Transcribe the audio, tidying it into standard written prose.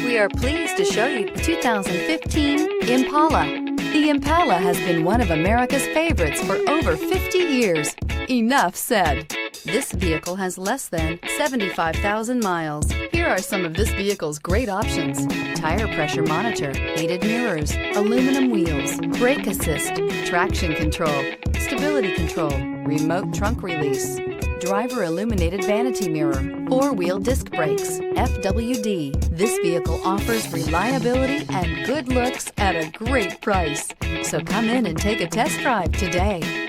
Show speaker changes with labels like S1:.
S1: We are pleased to show you the 2015 Impala. The Impala has been one of America's favorites for over 50 years. Enough said. This vehicle has less than 75,000 miles. Here are some of this vehicle's great options: tire pressure monitor, heated mirrors, aluminum wheels, brake assist, traction control, stability control, remote trunk release, driver illuminated vanity mirror, four-wheel disc brakes, FWD. This vehicle offers reliability and good looks at a great price. So come in and take a test drive today.